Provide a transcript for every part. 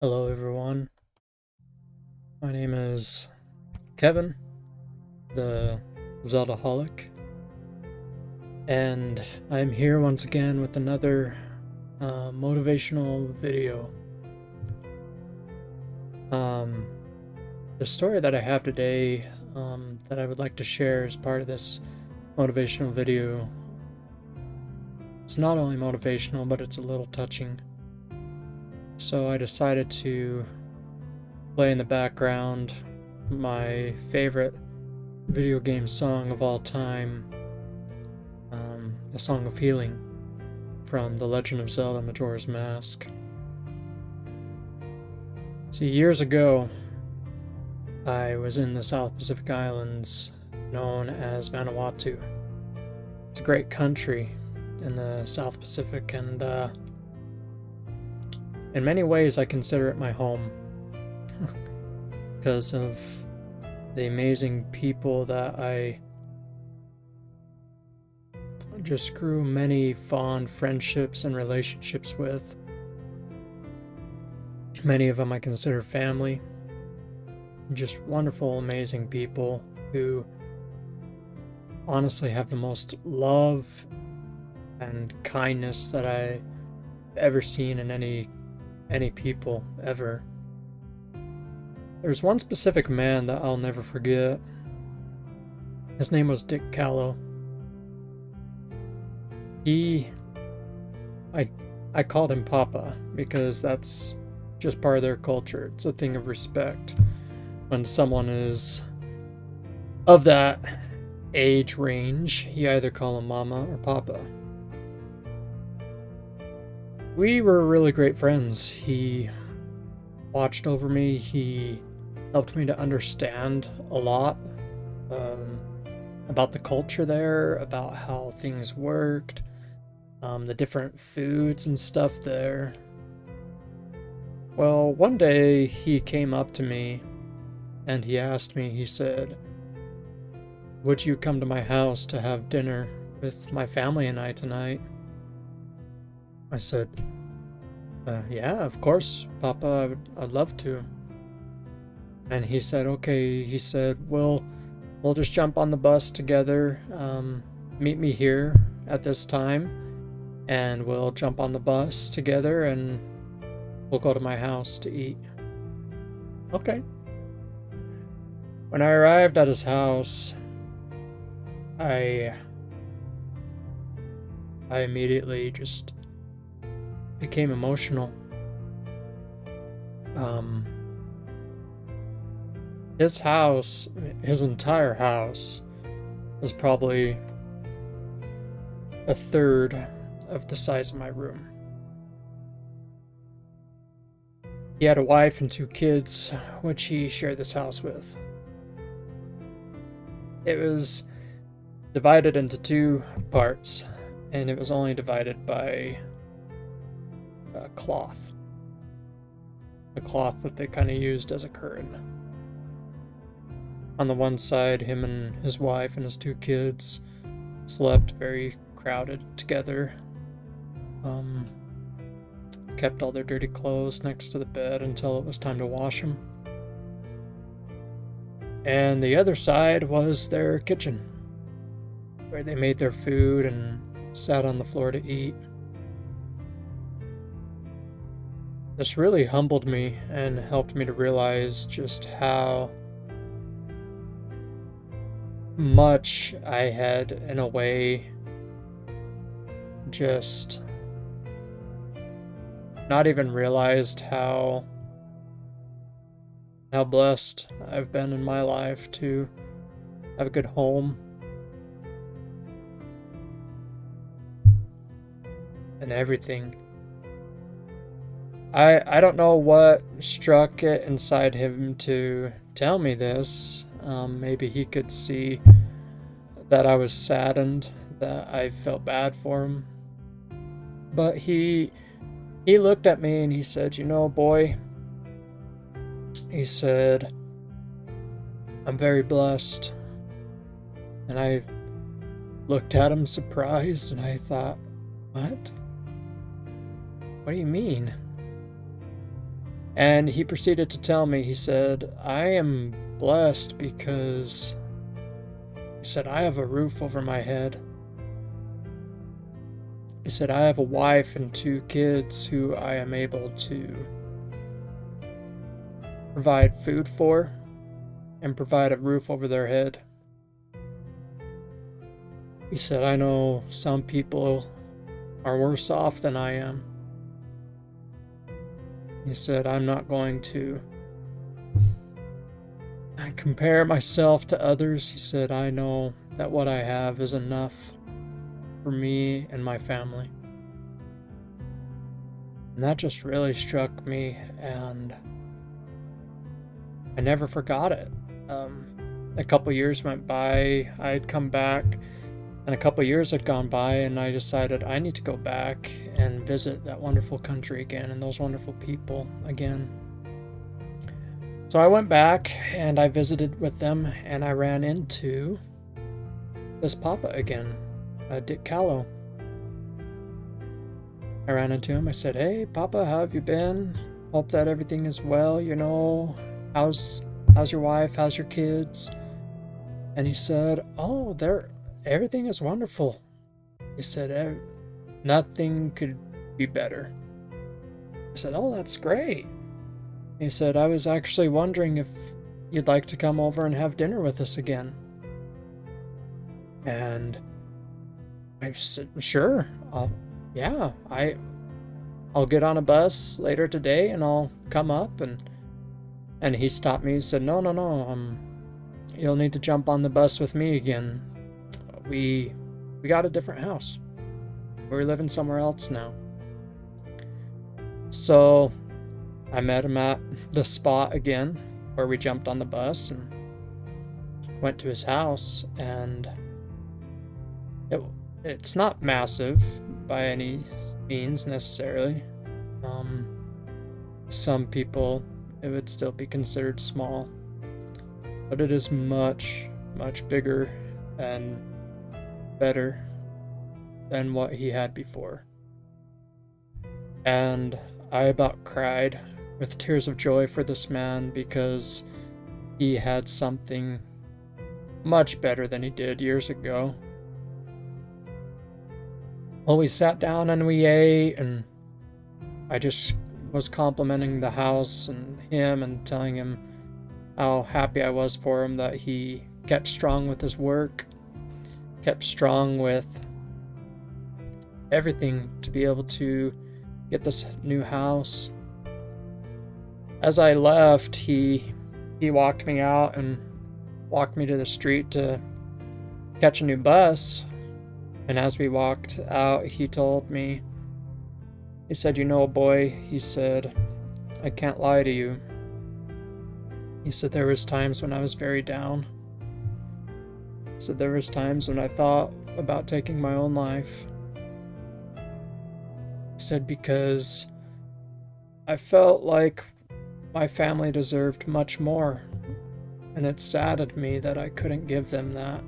Hello, everyone. My name is Kevin, the Zeldaholic, and I'm here once again with another motivational video. Um, the story that I have today that I would like to share as part of this motivational video. It's not only motivational, but it's a little touching. So I decided to play in the background my favorite video game song of all time, the Song of Healing from The Legend of Zelda Majora's Mask. See, years ago, I was in the South Pacific Islands known as Vanuatu. It's a great country in the South Pacific, and in many ways I consider it my home because of the amazing people that I just grew many fond friendships and relationships with. Many of them I consider family. Just wonderful, amazing people who honestly have the most love and kindness that I've ever seen in any people ever. There's one specific man that I'll never forget. His name was Dick Callow. I called him Papa because that's just part of their culture. It's a thing of respect. When someone is of that age range, you either call him Mama or Papa. We were really great friends. He watched over me. He helped me to understand a lot about the culture there, about how things worked, the different foods and stuff there. Well, one day he came up to me and he asked me, he said, "Would you come to my house to have dinner with my family and I tonight?" I said, "Yeah, of course, Papa, I'd love to." And he said, "Okay," he said, we'll just jump on the bus together, meet me here at this time, and we'll jump on the bus together and we'll go to my house to eat." Okay. When I arrived at his house, I immediately just became emotional. His house, his entire house, was probably a third of the size of my room. He had a wife and two kids, which he shared this house with. It was divided into two parts, and it was only divided by a cloth that they kind of used as a curtain. On the one side, him and his wife and his two kids slept very crowded together. Kept all their dirty clothes next to the bed until it was time to wash them. And the other side was their kitchen, where they made their food and sat on the floor to eat. This really humbled me and helped me to realize just how much I had, in a way, just not even realized how blessed I've been in my life to have a good home and everything. I don't know what struck it inside him to tell me this. Maybe he could see that I was saddened, that I felt bad for him. But he looked at me and he said, "You know, boy," he said, "I'm very blessed." And I looked at him surprised and I thought, "What? What do you mean?" And he proceeded to tell me, he said, I am blessed because, he said, I have a roof over my head. He said, I have a wife and 2 kids who I am able to provide food for and provide a roof over their head. He said, I know some people are worse off than I am. He said, I'm not going to compare myself to others. He said, I know that what I have is enough for me and my family. And that just really struck me, and I never forgot it. A couple years went by, I'd come back, and a couple years had gone by, and I decided I need to go back and visit that wonderful country again and those wonderful people again. So I went back and I visited with them, and I ran into this Papa again, Dick Callow. I ran into him. I said, hey, Papa, how have you been? Hope that everything is well. You know, how's your wife? How's your kids? And he said, oh, everything is wonderful. He said, nothing could be better. I said, oh, that's great. He said, I was actually wondering if you'd like to come over and have dinner with us again. And I said, sure. I'll get on a bus later today and I'll come up. And he stopped me. He said, no. You'll need to jump on the bus with me again. We got a different house. We're living somewhere else now. So I met him at the spot again where we jumped on the bus and went to his house, and it's not massive by any means necessarily. Some people, it would still be considered small, but it is much, much bigger and better than what he had before. And I about cried with tears of joy for this man, because he had something much better than he did years ago. Well, we sat down and we ate, and I just was complimenting the house and him and telling him how happy I was for him, that he kept strong with his work, kept strong with everything to be able to get this new house. As I left, he walked me out and walked me to the street to catch a new bus. And as we walked out, he told me, he said, you know, boy, he said, I can't lie to you. He said, there was times when I was very down. He said, there was times when I thought about taking my own life. He said, because I felt like my family deserved much more, and it saddened me that I couldn't give them that.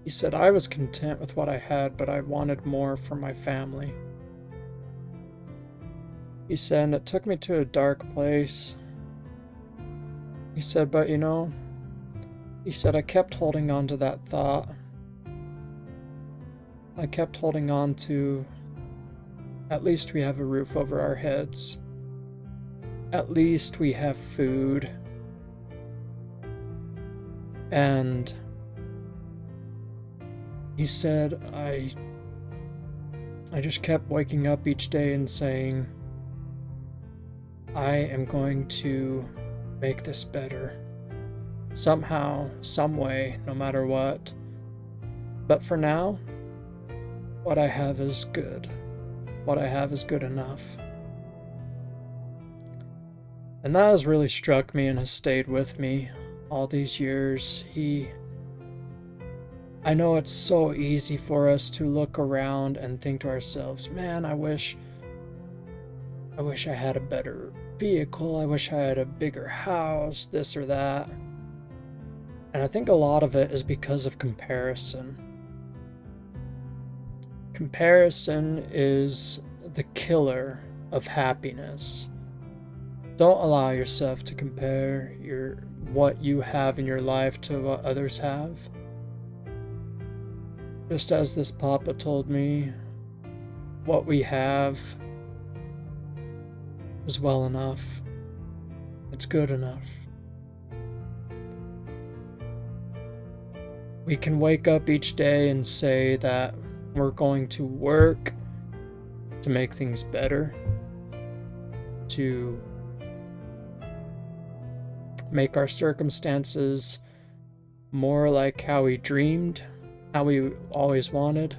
He said, I was content with what I had, but I wanted more for my family. He said, and it took me to a dark place. He said, but you know, he said, I kept holding on to that thought. I kept holding on to, at least we have a roof over our heads. At least we have food. And he said, I just kept waking up each day and saying, I am going to make this better. Somehow, some way, no matter what. But for now, what I have is good. What I have is good enough. And that has really struck me and has stayed with me all these years. I know it's so easy for us to look around and think to ourselves, man, I wish I had a better vehicle. I wish I had a bigger house, this or that. And I think a lot of it is because of comparison. Comparison is the killer of happiness. Don't allow yourself to compare what you have in your life to what others have. Just as this Papa told me, what we have is well enough. It's good enough. We can wake up each day and say that we're going to work to make things better, to make our circumstances more like how we dreamed, how we always wanted.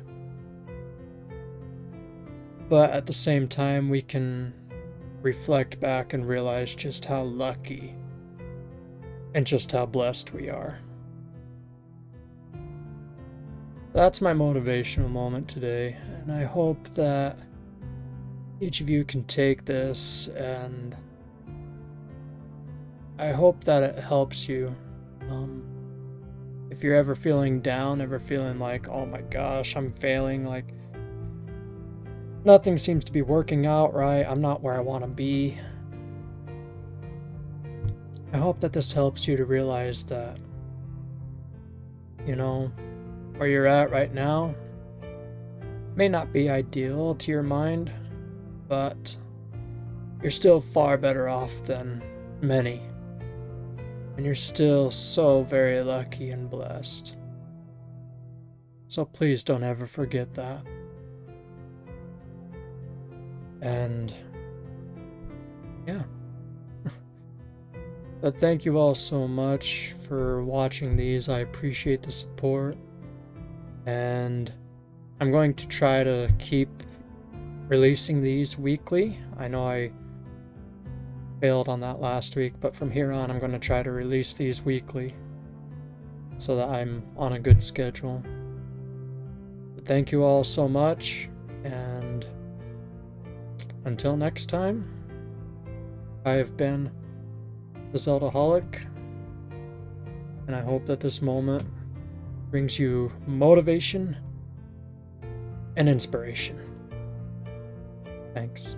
But at the same time, we can reflect back and realize just how lucky and just how blessed we are. That's my motivational moment today, and I hope that each of you can take this, and I hope that it helps you. If you're ever feeling down, ever feeling like, oh my gosh, I'm failing, like nothing seems to be working out right, I'm not where I want to be, I hope that this helps you to realize that, where you're at right now may not be ideal to your mind, but you're still far better off than many. And you're still so very lucky and blessed. So please don't ever forget that. And yeah. But thank you all so much for watching these. I appreciate the support. And I'm going to try to keep releasing these weekly. I know I failed on that last week, but from here on I'm going to try to release these weekly so that I'm on a good schedule. But thank you all so much, and until next time, I have been the Zeldaholic, and I hope that this moment brings you motivation and inspiration. Thanks.